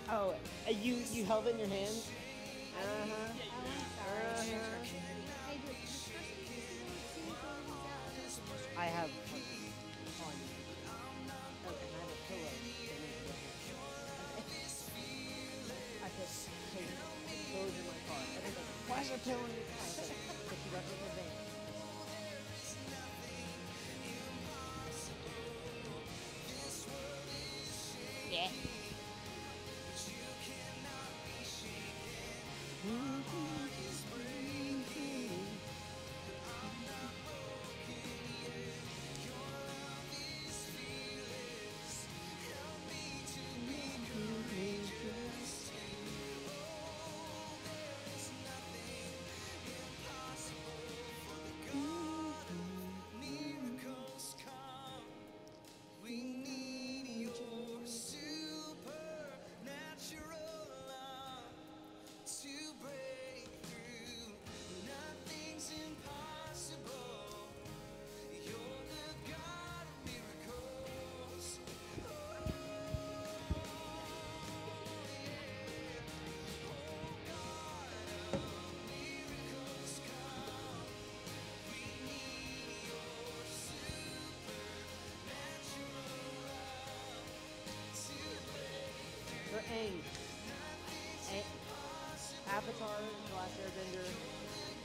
Oh, you held it in your hand? Uh-huh. Yeah, you did. Hey, does this person need to see before we leave out? I have on me. Okay. And I have a pillow that needs to go home. Okay. I said, hey, the pillow's in my car. Everyone's like, why is there a pillow in your car? I said, because she left it in the van. Yeah. For Aang. Avatar, The Last Airbender.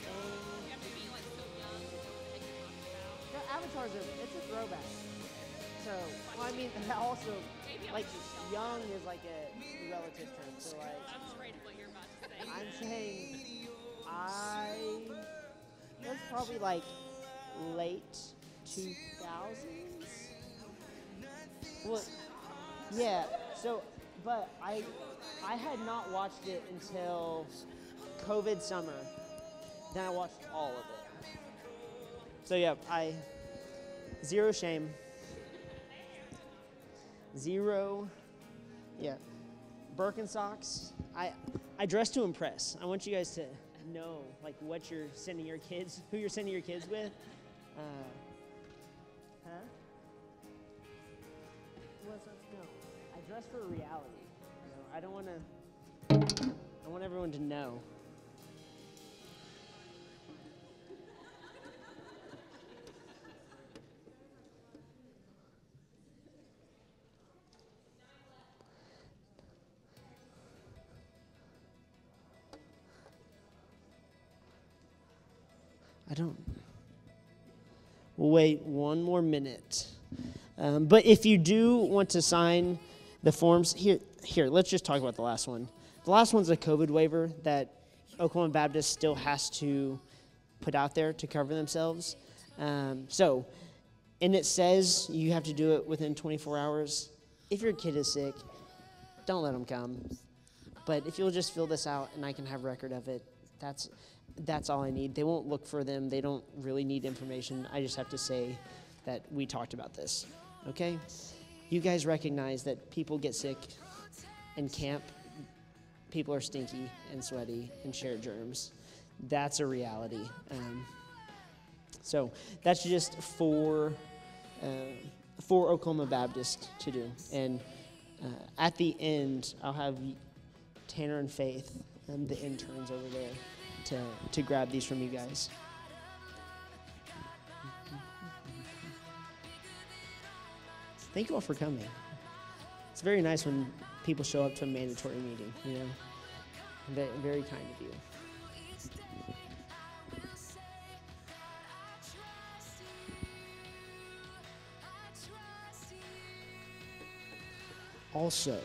Aang. You have to be like so young to know what the heck you're talking about. No, Avatar's it's a throwback. So, well, I mean, also, Maybe I'm like, just young is like a relative term. So, like, I'm afraid of what you're about to say. I'm saying that's probably like late 2000s. Well, yeah. So, but I had not watched it until COVID summer. Then I watched all of it. So yeah, zero shame. Zero, yeah. Birkenstocks. I dress to impress. I want you guys to know like what you're sending your kids, who you're sending your kids with. Huh? What's up? No, I dress for reality. You know, I don't want to. I want everyone to know. I don't. We'll wait one more minute. But if you do want to sign the forms, here, let's just talk about the last one. The last one's a COVID waiver that Oklahoma Baptist still has to put out there to cover themselves. And it says you have to do it within 24 hours. If your kid is sick, don't let them come. But if you'll just fill this out and I can have record of it, that's all I need. They won't look for them. They don't really need information. I just have to say that we talked about this, okay? You guys recognize that people get sick in camp. People are stinky and sweaty and share germs. That's a reality. So that's just for Oklahoma Baptist to do. And at the end, I'll have Tanner and Faith, the interns over there, to grab these from you guys. Thank you all for coming. It's very nice when people show up to a mandatory meeting, you know. Very, very kind of you. Also,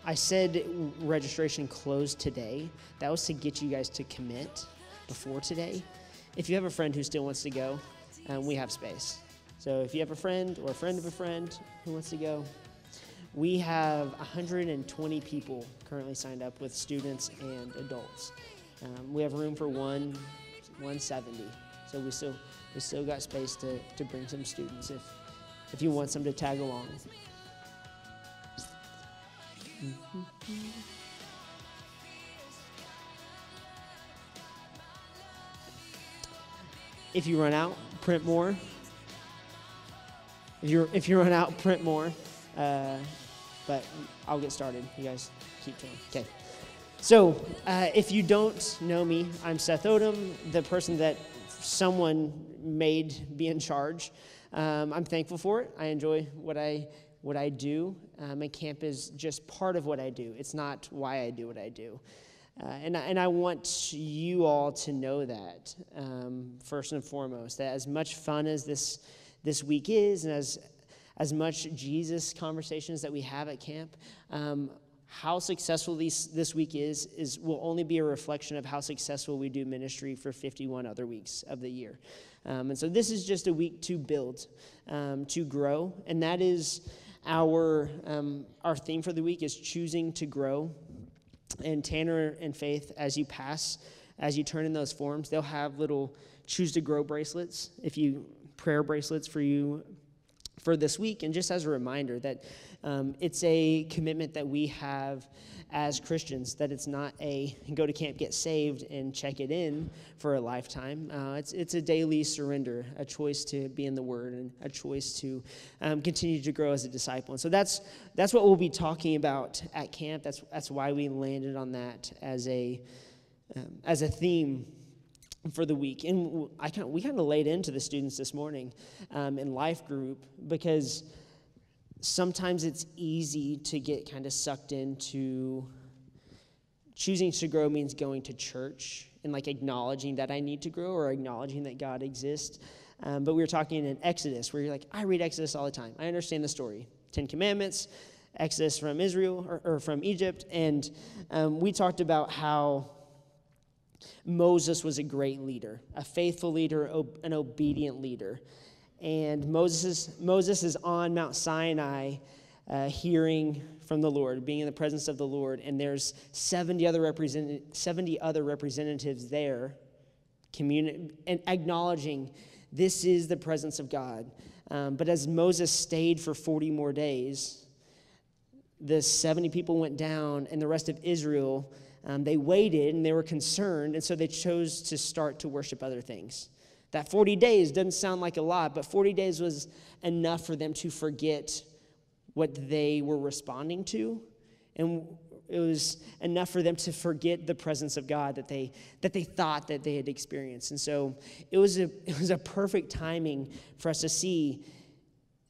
I said registration closed today. That was to get you guys to commit before today. If you have a friend who still wants to go, we have space. So if you have a friend or a friend of a friend who wants to go, we have 120 people currently signed up with students and adults. We have room for 170. So we still got space to bring some students if you want some to tag along. If you run out, print more. If you run out, print more. but I'll get started. You guys keep going. Okay. So if you don't know me, I'm Seth Odom, the person that someone made be in charge. I'm thankful for it. I enjoy what I do. And camp is just part of what I do. It's not why I do what I do. And I want you all to know that, first and foremost, that as much fun as this week is, and as much Jesus conversations that we have at camp, how successful this week is will only be a reflection of how successful we do ministry for 51 other weeks of the year. And so this is just a week to build, to grow, and that is our theme for the week is choosing to grow. And Tanner and Faith, as you turn in those forms, they'll have little choose to grow bracelets, prayer bracelets for you for this week. And just as a reminder that it's a commitment that we have as Christians, that it's not a go to camp, get saved, and check it in for a lifetime. It's a daily surrender, a choice to be in the Word, and a choice to continue to grow as a disciple. And so that's what we'll be talking about at camp. That's why we landed on that as a theme for the week. And we kind of laid into the students this morning in life group, because sometimes it's easy to get kind of sucked into choosing to grow means going to church and like acknowledging that I need to grow or acknowledging that God exists. But we were talking in Exodus where you're like, I read Exodus all the time. I understand the story. 10 Commandments, Exodus from Israel or from Egypt. And we talked about how Moses was a great leader, a faithful leader, an obedient leader. And Moses is on Mount Sinai hearing from the Lord, being in the presence of the Lord, and there's 70 other representatives there and acknowledging this is the presence of God. But as Moses stayed for 40 more days, the 70 people went down, and the rest of Israel, they waited, and they were concerned, and so they chose to start to worship other things. That 40 days doesn't sound like a lot, but 40 days was enough for them to forget what they were responding to. And it was enough for them to forget the presence of God that they thought that they had experienced. And so it was a perfect timing for us to see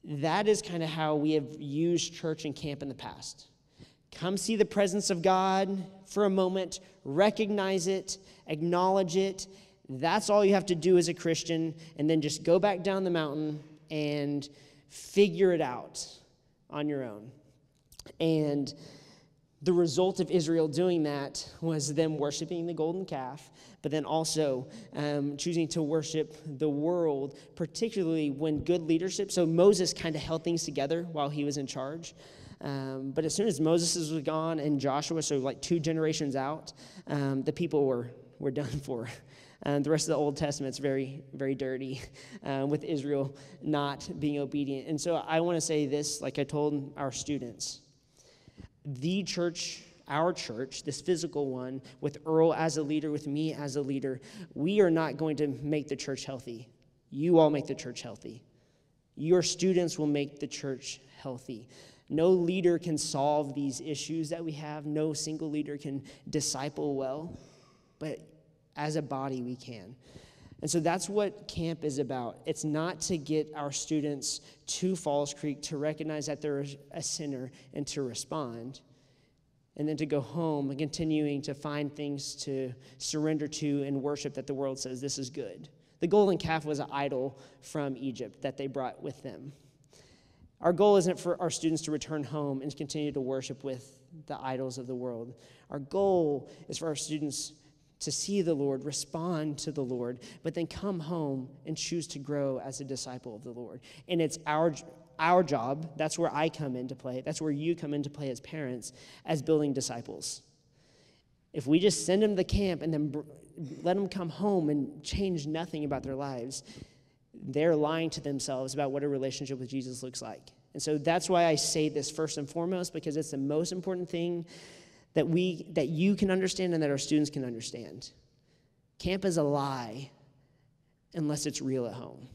that is kind of how we have used church and camp in the past. Come see the presence of God for a moment, recognize it, acknowledge it. That's all you have to do as a Christian, and then just go back down the mountain and figure it out on your own. And the result of Israel doing that was them worshiping the golden calf, but then also choosing to worship the world, particularly when good leadership. So Moses kind of held things together while he was in charge. But as soon as Moses was gone and Joshua, so like 2 generations out, the people were done for. The rest of the Old Testament's very, very dirty with Israel not being obedient. And so I want to say this, like I told our students. The church, our church, this physical one, with Earl as a leader, with me as a leader, we are not going to make the church healthy. You all make the church healthy. Your students will make the church healthy. No leader can solve these issues that we have. No single leader can disciple well. But as a body, we can. And so that's what camp is about. It's not to get our students to Falls Creek to recognize that they're a sinner and to respond, and then to go home and continuing to find things to surrender to and worship that the world says this is good. The golden calf was an idol from Egypt that they brought with them. Our goal isn't for our students to return home and continue to worship with the idols of the world. Our goal is for our students to see the Lord, respond to the Lord, but then come home and choose to grow as a disciple of the Lord. And it's our job, that's where I come into play, that's where you come into play as parents, as building disciples. If we just send them to the camp and then let them come home and change nothing about their lives, they're lying to themselves about what a relationship with Jesus looks like. And so that's why I say this first and foremost, because it's the most important thing that you can understand and that our students can understand. Camp is a lie unless it's real at home.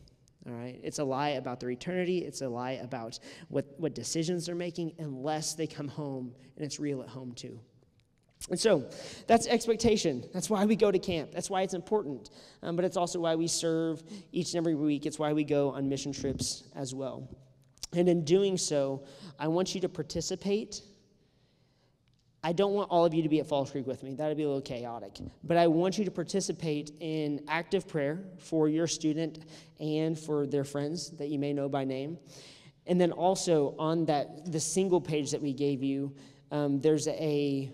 All right, it's a lie about their eternity. It's a lie about what decisions they're making unless they come home and it's real at home too. And so that's expectation. That's why we go to camp. That's why it's important. But it's also why we serve each and every week. It's why we go on mission trips as well. And in doing so, I want you to participate. I don't want all of you to be at Falls Creek with me. That would be a little chaotic. But I want you to participate in active prayer for your student and for their friends that you may know by name. And then also on the single page that we gave you, there's a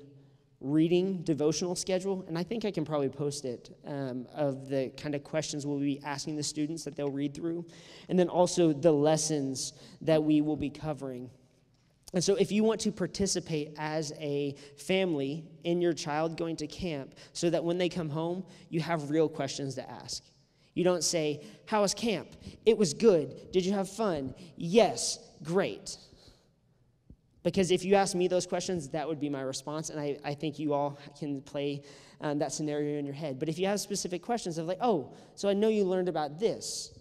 reading devotional schedule, and I think I can probably post it, of the kind of questions we'll be asking the students that they'll read through, and then also the lessons that we will be covering. And so if you want to participate as a family in your child going to camp so that when they come home, you have real questions to ask. You don't say, "How was camp?" "It was good." "Did you have fun?" "Yes." "Great." Because if you ask me those questions, that would be my response, and I think you all can play that scenario in your head. But if you have specific questions of like, "Oh, so I know you learned about this,"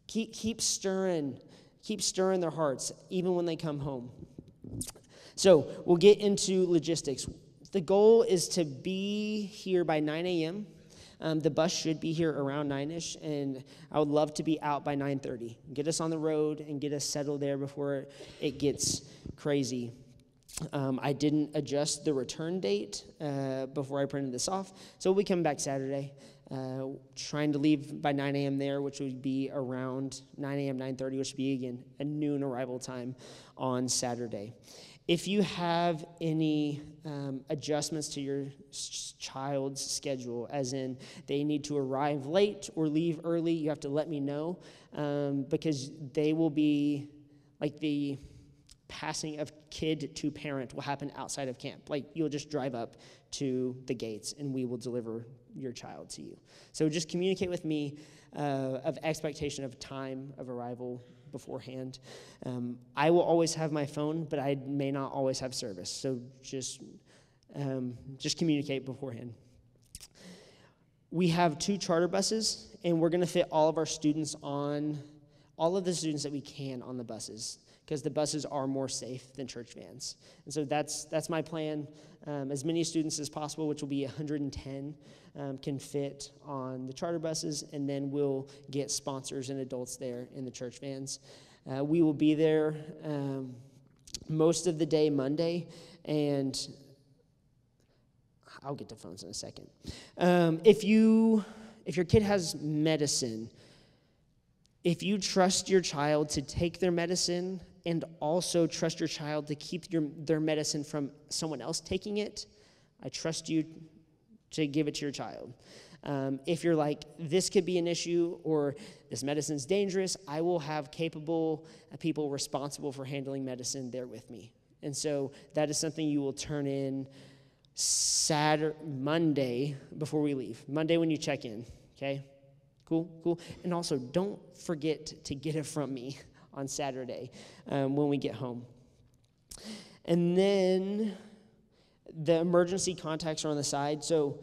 keep stirring their hearts, even when they come home. So we'll get into logistics. The goal is to be here by 9 a.m. The bus should be here around 9-ish, and I would love to be out by 9:30. Get us on the road and get us settled there before it gets crazy. I didn't adjust the return date before I printed this off, so we'll be coming back Saturday. Trying to leave by 9 a.m. there, which would be around 9 a.m., 9:30, which would be, again, a noon arrival time on Saturday. If you have any adjustments to your child's schedule, as in they need to arrive late or leave early, you have to let me know, because they will be, like, the passing of kid to parent will happen outside of camp. Like, you'll just drive up to the gates and we will deliver your child to you. So just communicate with me of expectation of time of arrival beforehand. I will always have my phone, but I may not always have service. So just communicate beforehand. We have 2 charter buses, and we're going to fit all of the students that we can on the buses, because the buses are more safe than church vans. And so that's my plan. As many students as possible, which will be 110, can fit on the charter buses, and then we'll get sponsors and adults there in the church vans. We will be there most of the day Monday, and I'll get to phones in a second. If your kid has medicine, if you trust your child to take their medicine and also trust your child to keep their medicine from someone else taking it, I trust you to give it to your child. If you're like, this could be an issue or this medicine's dangerous, I will have capable people responsible for handling medicine there with me. And so that is something you will turn in Monday before we leave. Monday when you check in, okay? Cool. And also, don't forget to get it from me on Saturday when we get home. And then the emergency contacts are on the side. So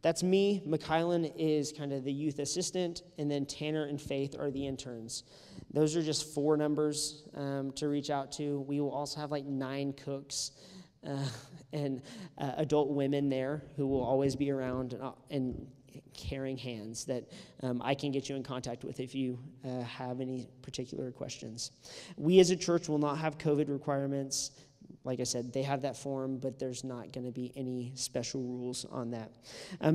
that's me. McKylan is kind of the youth assistant, and then Tanner and Faith are the interns. Those are just 4 numbers to reach out to. We will also have like 9 cooks and adult women there who will always be around and caring hands that I can get you in contact with if you have any particular questions. We as a church will not have COVID requirements. Like I said, they have that form, but there's not going to be any special rules on that.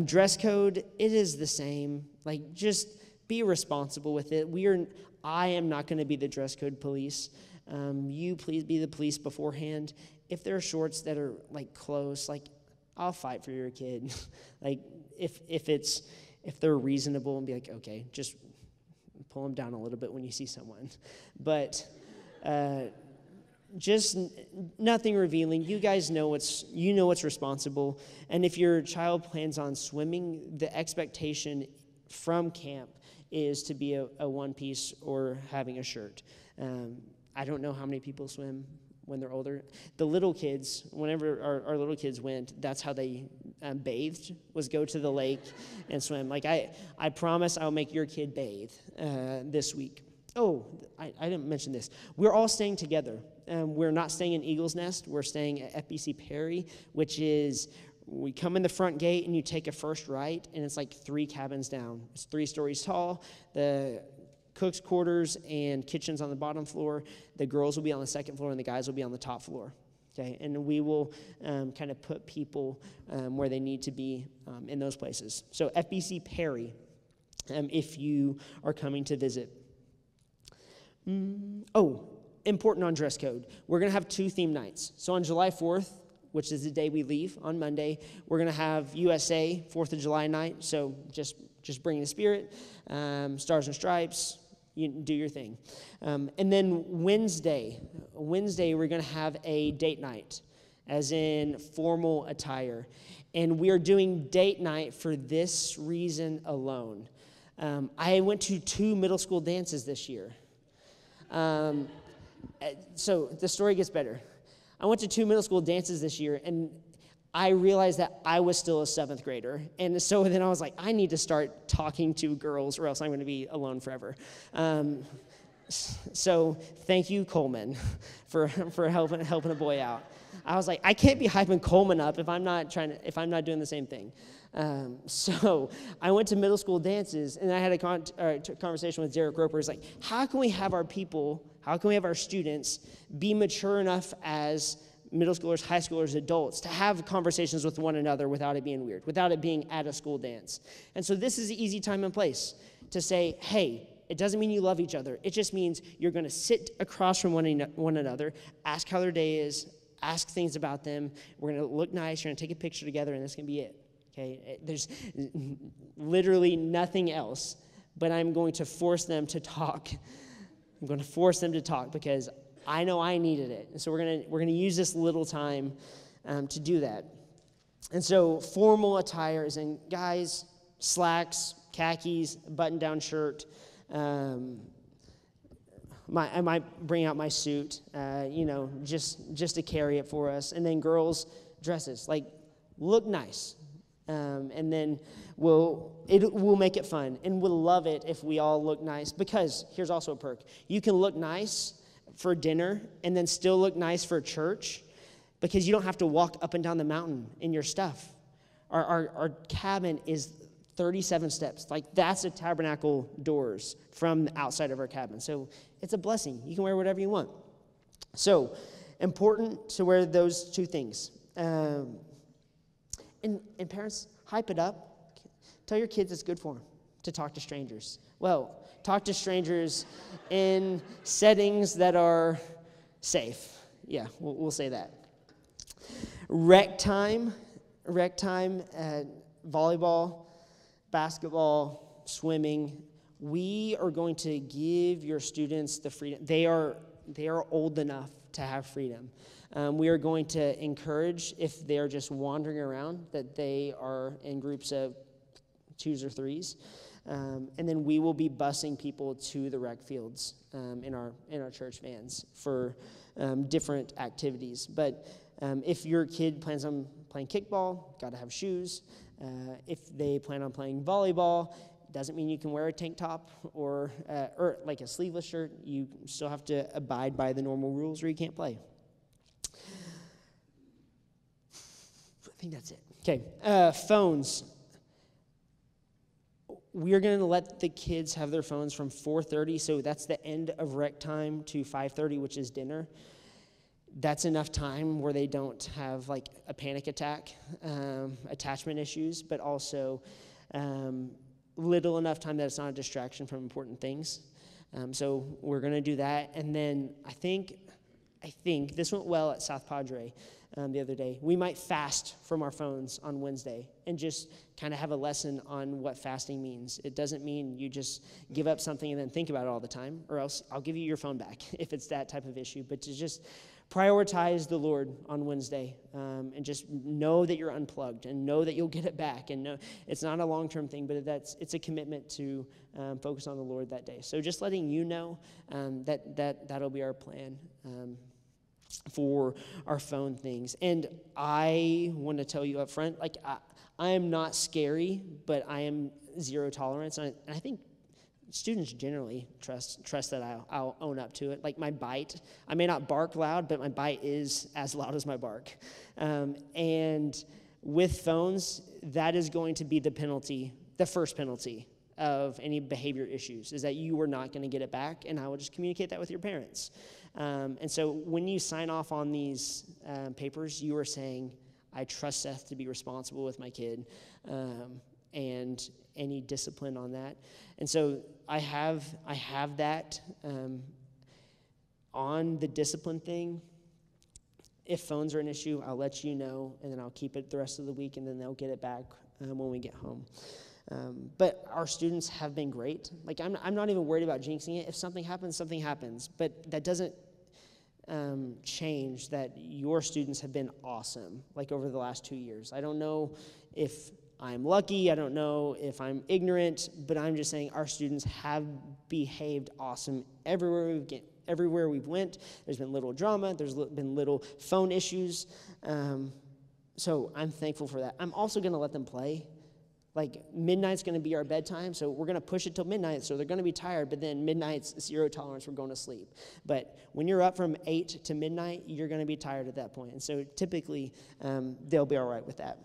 Dress code, it is the same. Like, just be responsible with it. I am not going to be the dress code police. You please be the police beforehand. If there are shorts that are like close, like, I'll fight for your kid. Like, if they're reasonable and be like, okay, just pull them down a little bit when you see someone. But just nothing revealing. You guys know what's responsible. And if your child plans on swimming, the expectation from camp is to be a one-piece or having a shirt. I don't know how many people swim. when they're older. The little kids, whenever our little kids went, that's how they bathed, was go to the lake and swim. Like, I promise I'll make your kid bathe this week. Oh, I didn't mention this. We're all staying together. We're not staying in Eagle's Nest. We're staying at FBC Perry, which is, we come in the front gate and you take a first right, and it's like 3 cabins down. It's 3 stories tall. The cook's quarters and kitchen's on the bottom floor. The girls will be on the second floor, and the guys will be on the top floor. Okay, and we will kind of put people where they need to be in those places. So FBC Perry, if you are coming to visit. Important on dress code. We're going to have 2 theme nights. So on July 4th, which is the day we leave on Monday, we're going to have USA 4th of July night. So just bring the spirit, Stars and Stripes, you do your thing. And then Wednesday, we're going to have a date night, as in formal attire. And we are doing date night for this reason alone. I went to 2 middle school dances this year. So the story gets better. I went to 2 middle school dances this year, and I realized that I was still a 7th grader. And so then I was like, I need to start talking to girls, or else I'm going to be alone forever. So thank you, Coleman, for helping a boy out. I was like, I can't be hyping Coleman up if I'm not doing the same thing. So I went to middle school dances, and I had a conversation with Derek Roper. He's like, how can we have our students be mature enough as middle schoolers, high schoolers, adults, to have conversations with one another without it being weird, without it being at a school dance? And so this is the easy time and place to say, hey, it doesn't mean you love each other. It just means you're going to sit across from one another, ask how their day is, ask things about them. We're going to look nice. You're going to take a picture together, and that's going to be it. Okay? There's literally nothing else, but I'm going to force them to talk. I'm going to force them to talk because I know I needed it. And so we're going to use this little time to do that. And so formal attire is in guys, slacks, khakis, button-down shirt. I might bring out my suit, just to carry it for us. And then girls, dresses, like, look nice. And then we'll make it fun, and we'll love it if we all look nice, because here's also a perk. You can look nice for dinner and then still look nice for church, because you don't have to walk up and down the mountain in your stuff. Our cabin is 37 steps. Like, that's the tabernacle doors from the outside of our cabin. So it's a blessing. You can wear whatever you want. So important to wear those 2 things. And parents, hype it up. Tell your kids it's good for them to talk to strangers. Well, talk to strangers in settings that are safe. Yeah, we'll say that. Rec time, volleyball, basketball, swimming. We are going to give your students the freedom. They are old enough to have freedom. We are going to encourage, if they are just wandering around, that they are in groups of 2s or 3s. And then we will be busing people to the rec fields in our church vans for different activities. But if your kid plans on playing kickball, got to have shoes. If they plan on playing volleyball, doesn't mean you can wear a tank top or like a sleeveless shirt. You still have to abide by the normal rules, or you can't play. I think that's it. Okay, phones. We are going to let the kids have their phones from 4:30, so that's the end of rec time, to 5:30, which is dinner. That's enough time where they don't have like a panic attack, attachment issues, but also little enough time that it's not a distraction from important things. So we're going to do that. And then I think this went well at South Padre the other day. We might fast from our phones on Wednesday and just kind of have a lesson on what fasting means. It doesn't mean you just give up something and then think about it all the time, or else I'll give you your phone back if it's that type of issue. But to just prioritize the Lord on Wednesday, and just know that you're unplugged and know that you'll get it back. And know it's not a long-term thing, but it's a commitment to focus on the Lord that day. So just letting you know that'll be our plan. for our phone things. And I want to tell you up front, like, I am not scary, but I am zero tolerance. And I think students generally trust that I'll own up to it. Like my bite, I may not bark loud, but my bite is as loud as my bark. And with phones, that is going to be the penalty, the first penalty of any behavior issues, is that you are not going to get it back, and I will just communicate that with your parents. And so when you sign off on these papers, you are saying, I trust Seth to be responsible with my kid, and any discipline on that. And so I have that on the discipline thing. If phones are an issue, I'll let you know, and then I'll keep it the rest of the week, and then they'll get it back when we get home. But our students have been great. Like, I'm not even worried about jinxing it. If something happens, something happens. But that doesn't change that your students have been awesome, like over the last 2 years. I don't know if I'm lucky, I don't know if I'm ignorant, but I'm just saying our students have behaved awesome everywhere we've went. There's been little drama, there's been little phone issues. So I'm thankful for that. I'm also going to let them play. Like, midnight's going to be our bedtime, so we're going to push it till midnight, so they're going to be tired, but then midnight's zero tolerance, we're going to sleep. But when you're up from 8 to midnight, you're going to be tired at that point. And so typically, they'll be all right with that.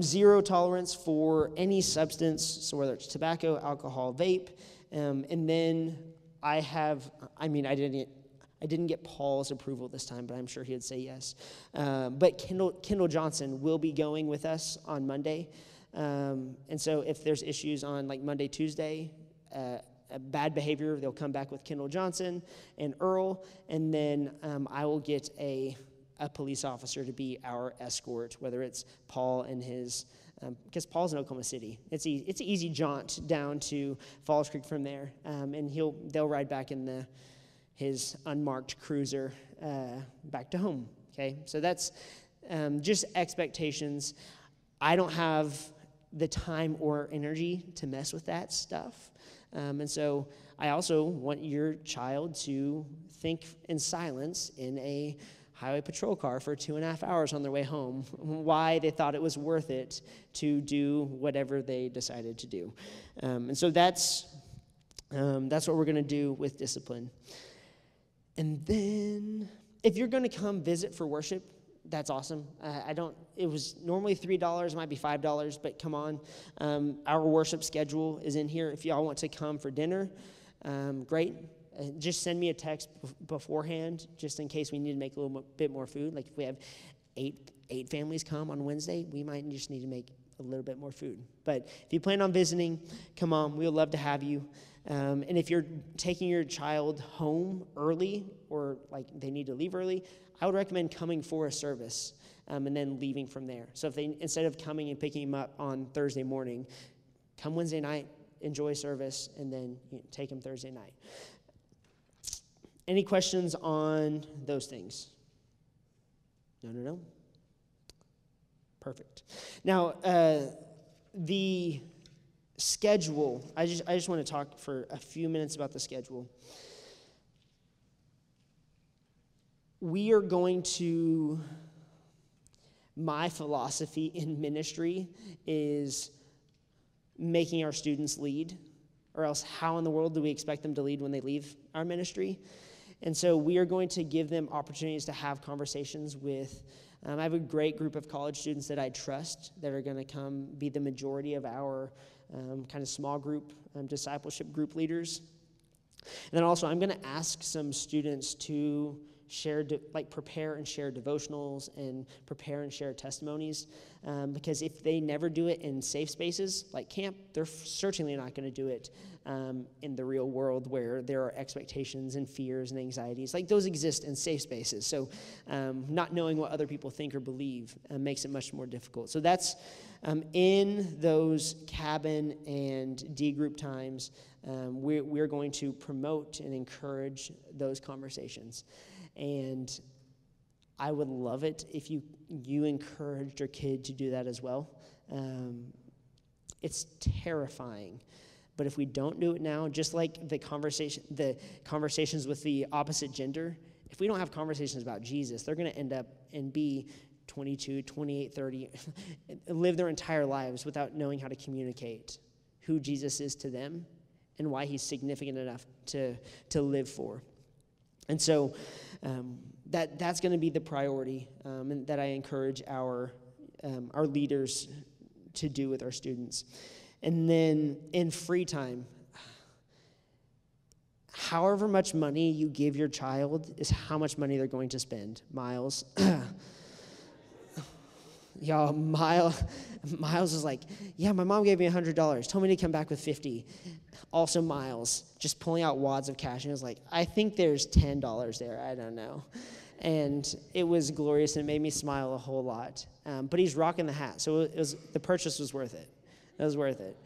Zero tolerance for any substance, so whether it's tobacco, alcohol, vape. And then I didn't get Paul's approval this time, but I'm sure he would say yes. But Kendall Johnson will be going with us on Monday. And so if there's issues on like Monday, Tuesday, bad behavior, they'll come back with Kendall Johnson and Earl, and then I will get a police officer to be our escort, whether it's Paul and his, because Paul's in Oklahoma City. It's an easy jaunt down to Falls Creek from there, and they'll ride back in his unmarked cruiser back to home. Okay, so that's just expectations. I don't have the time or energy to mess with that stuff. And so I also want your child to think in silence in a highway patrol car for 2.5 hours on their way home, why they thought it was worth it to do whatever they decided to do. And so that's what we're going to do with discipline. And then if you're going to come visit for worship, that's awesome. It was normally $3, it might be $5, but come on. Our worship schedule is in here. If y'all want to come for dinner, great. Just send me a text beforehand, just in case we need to make a little bit more food. Like if we have eight families come on Wednesday, we might just need to make a little bit more food. But if you plan on visiting, come on. We would love to have you. And if you're taking your child home early or like they need to leave early, I would recommend coming for a service and then leaving from there. So if they, instead of coming and picking them up on Thursday morning, come Wednesday night, enjoy service, and then take them Thursday night. Any questions on those things? No. Perfect. Now, the schedule, I just want to talk for a few minutes about the schedule. We are going to, my philosophy in ministry is making our students lead, or else how in the world do we expect them to lead when they leave our ministry? And so we are going to give them opportunities to have conversations with, I have a great group of college students that I trust that are going to come be the majority of our kind of small group, discipleship group leaders. And then also I'm going to ask some students to prepare and share devotionals and prepare and share testimonies, because if they never do it in safe spaces like camp, they're certainly not going to do it in the real world where there are expectations and fears and anxieties. Like those exist in safe spaces. So not knowing what other people think or believe makes it much more difficult. So that's in those cabin and D group times, we're going to promote and encourage those conversations. And I would love it if you encouraged your kid to do that as well. It's terrifying. But if we don't do it now, just like the conversations with the opposite gender, if we don't have conversations about Jesus, they're going to end up and be 22, 28, 30, live their entire lives without knowing how to communicate who Jesus is to them and why he's significant enough to live for. And so that's going to be the priority and that I encourage our leaders to do with our students. And then in free time, however much money you give your child is how much money they're going to spend. Miles. Y'all, Miles is like, yeah, my mom gave me $100, told me to come back with 50. Also Miles, just pulling out wads of cash, and he was like, I think there's $10 there, I don't know. And it was glorious, and it made me smile a whole lot. But he's rocking the hat, so the purchase was worth it. It was worth it.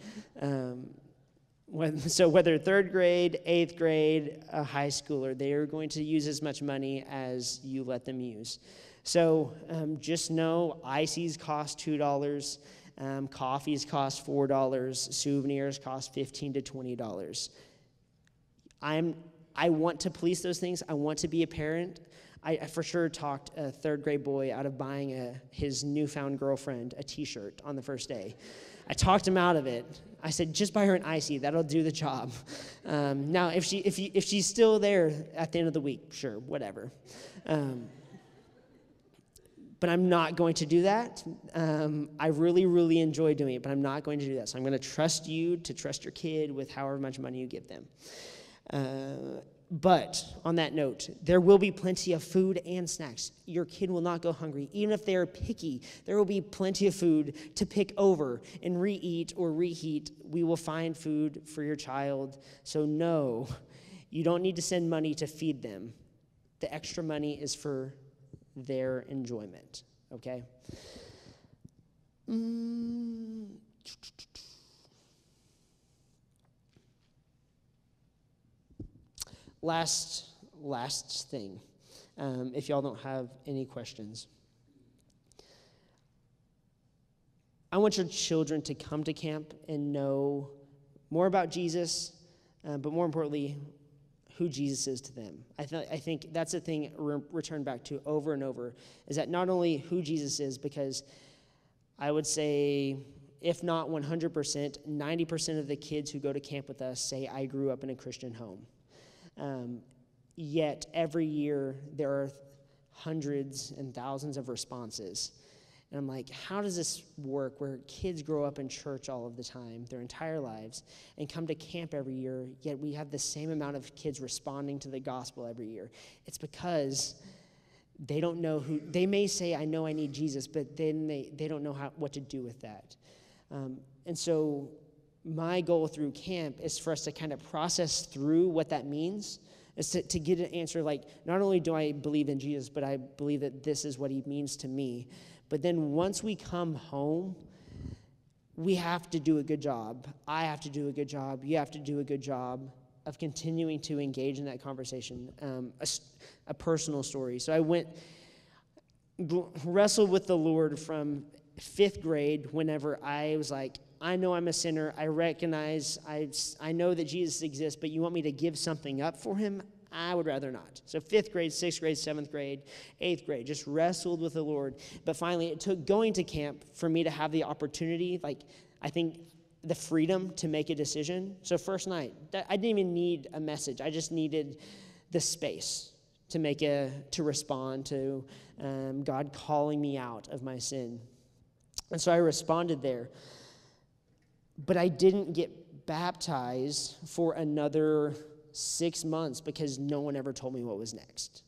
So whether third grade, eighth grade, a high schooler, they are going to use as much money as you let them use. So just know ices cost $2, coffees cost $4, souvenirs cost $15 to $20. I want to police those things. I want to be a parent. I for sure talked a third grade boy out of buying his newfound girlfriend a T-shirt on the first day. I talked him out of it. I said, just buy her an icy. That'll do the job. Now, if she's still there at the end of the week, sure, whatever. But I'm not going to do that. I really, really enjoy doing it, but I'm not going to do that. So I'm going to trust you to trust your kid with however much money you give them. But on that note, there will be plenty of food and snacks. Your kid will not go hungry. Even if they're picky, there will be plenty of food to pick over and reeat or reheat. We will find food for your child. So no, you don't need to send money to feed them. The extra money is for their enjoyment, okay? Last thing, if y'all don't have any questions. I want your children to come to camp and know more about Jesus, but more importantly, who Jesus is to them. I think that's the thing return back to over and over, is that not only who Jesus is, because I would say, if not 100%, 90% of the kids who go to camp with us say, I grew up in a Christian home. Yet every year there are hundreds and thousands of responses. And I'm like, how does this work where kids grow up in church all of the time, their entire lives, and come to camp every year, yet we have the same amount of kids responding to the gospel every year? It's because they don't know who, they may say, I know I need Jesus, but then they don't know what to do with that. And so my goal through camp is for us to kind of process through what that means, is to get an answer like, not only do I believe in Jesus, but I believe that this is what he means to me. But then once we come home, we have to do a good job. I have to do a good job. You have to do a good job of continuing to engage in that conversation, a personal story. So I wrestled with the Lord from 5th grade whenever I was like, I know I'm a sinner. I recognize, I know that Jesus exists, but you want me to give something up for him? I would rather not. So 5th grade, 6th grade, 7th grade, 8th grade, just wrestled with the Lord. But finally, it took going to camp for me to have the opportunity, I think the freedom to make a decision. So first night, I didn't even need a message. I just needed the space to respond to God calling me out of my sin. And so I responded there. But I didn't get baptized for another 6 months because no one ever told me what was next.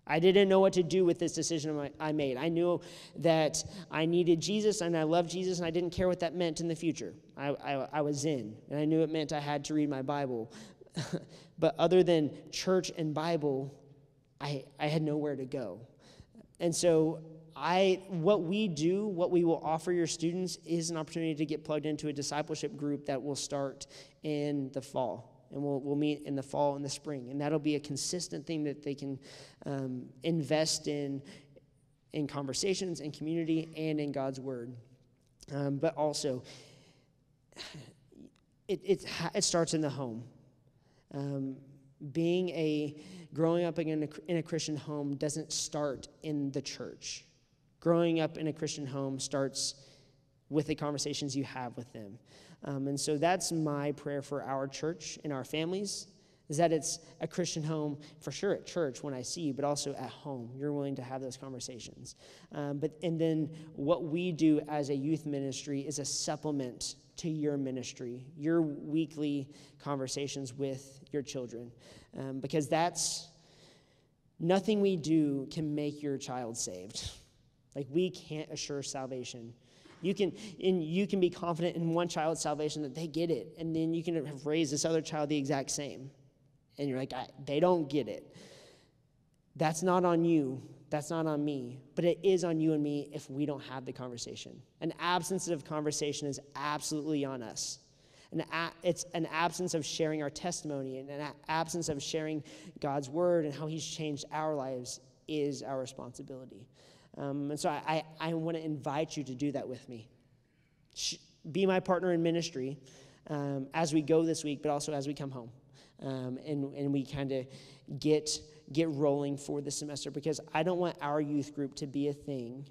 I didn't know what to do with this decision I made. I knew that I needed Jesus and I loved Jesus, and I didn't care what that meant in the future. I was in, and I knew it meant I had to read my Bible. But other than church and Bible, I had nowhere to go. And so what we will offer your students is an opportunity to get plugged into a discipleship group that will start in the fall. And we'll meet in the fall and the spring. And that'll be a consistent thing that they can invest in conversations, in community, and in God's word. But also, it starts in the home. Being a growing up in a Christian home doesn't start in the church. Growing up in a Christian home starts with the conversations you have with them. And so that's my prayer for our church and our families, is that it's a Christian home, for sure at church when I see you, but also at home. You're willing to have those conversations. And then what we do as a youth ministry is a supplement to your ministry, your weekly conversations with your children. Because that's, nothing we do can make your child saved. Like, we can't assure salvation. You can be confident in one child's salvation that they get it, and then you can have raised this other child the exact same. And you're like, they don't get it. That's not on you. That's not on me. But it is on you and me if we don't have the conversation. An absence of conversation is absolutely on us. It's an absence of sharing our testimony, and an absence of sharing God's word and how he's changed our lives is our responsibility. And so I want to invite you to do that with me. Be my partner in ministry as we go this week, but also as we come home. And we kind of get rolling for the semester, because I don't want our youth group to be a thing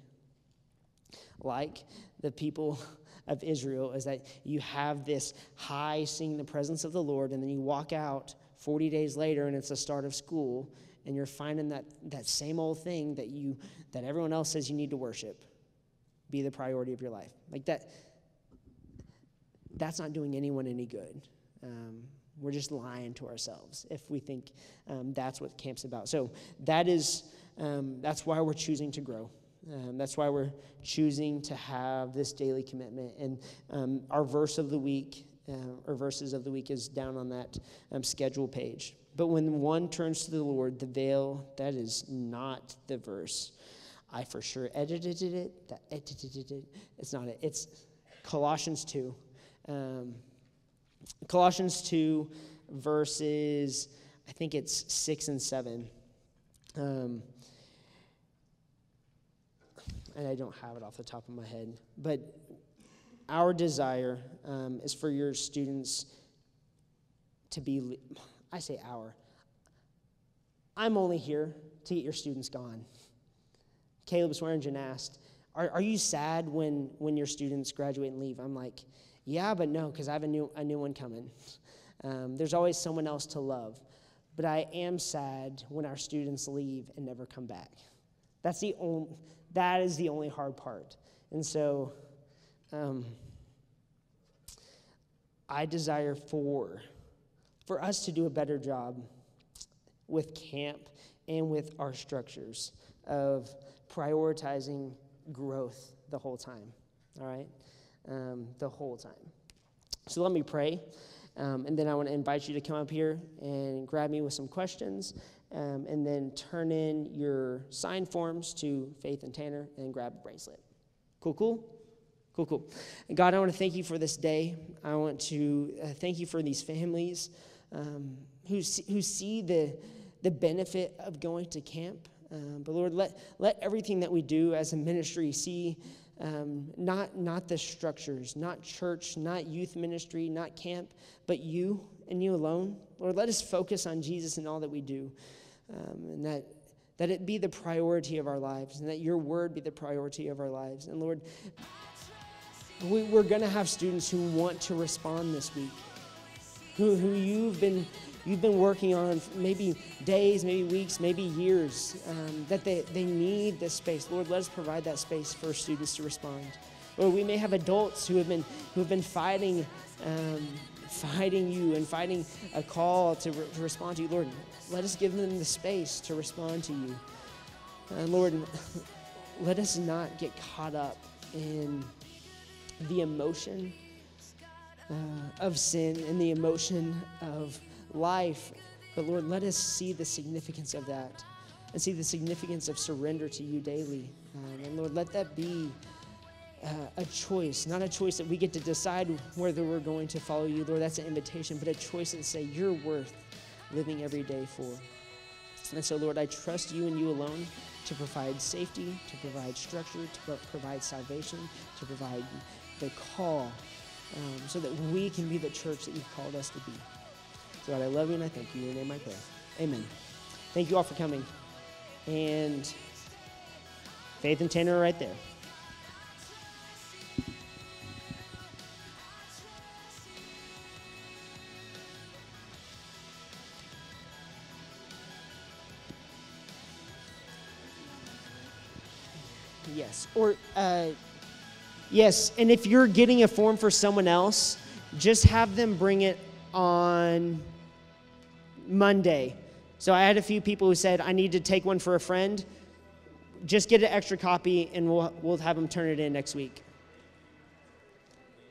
like the people of Israel, is that you have this high seeing the presence of the Lord, and then you walk out 40 days later and it's the start of school, and you're finding that same old thing that everyone else says you need to worship be the priority of your life. Like that's not doing anyone any good. We're just lying to ourselves if we think that's what camp's about. So that's why we're choosing to grow. That's why we're choosing to have this daily commitment. And our verse of the week, or verses of the week, is down on that schedule page. But when one turns to the Lord, the veil, that is not the verse. I for sure edited it. It's not it. It's Colossians 2. Colossians 2, verses, I think it's 6 and 7. And I don't have it off the top of my head. But our desire is for your students to be, I say our. I'm only here to get your students gone. Caleb Swearingen asked, are you sad when your students graduate and leave? I'm like, yeah, but no, because I have a new one coming. There's always someone else to love. But I am sad when our students leave and never come back. That is the only hard part. And so I desire for us to do a better job with camp and with our structures of prioritizing growth the whole time, all right? The whole time. So let me pray, and then I want to invite you to come up here and grab me with some questions, and then turn in your sign forms to Faith and Tanner and grab a bracelet. Cool? And God, I want to thank you for this day. I want to thank you for these families who see the benefit of going to camp. But Lord, let everything that we do as a ministry see not the structures, not church, not youth ministry, not camp, but you and you alone. Lord, let us focus on Jesus in all that we do, and that it be the priority of our lives, and that your word be the priority of our lives. And Lord, we're going to have students who want to respond this week, who you've been working on maybe days, maybe weeks, maybe years, that they need this space. Lord, let us provide that space for students to respond. Lord, we may have adults who have been fighting you and fighting a call to respond to you. Lord, let us give them the space to respond to you. And Lord, let us not get caught up in the emotion of sin and the emotion of life. But Lord, let us see the significance of that and see the significance of surrender to you daily. And Lord, let that be a choice, not a choice that we get to decide whether we're going to follow you. Lord, that's an invitation, but a choice to say you're worth living every day for. And so, Lord, I trust you and you alone to provide safety, to provide structure, to provide salvation, to provide the call, so that we can be the church that you've called us to be. So God, I love you and I thank you. In your name I pray. Amen. Thank you all for coming. And Faith and Tanner are right there. Yes, or yes, and if you're getting a form for someone else, just have them bring it on Monday. So I had a few people who said, I need to take one for a friend. Just get an extra copy, and we'll have them turn it in next week.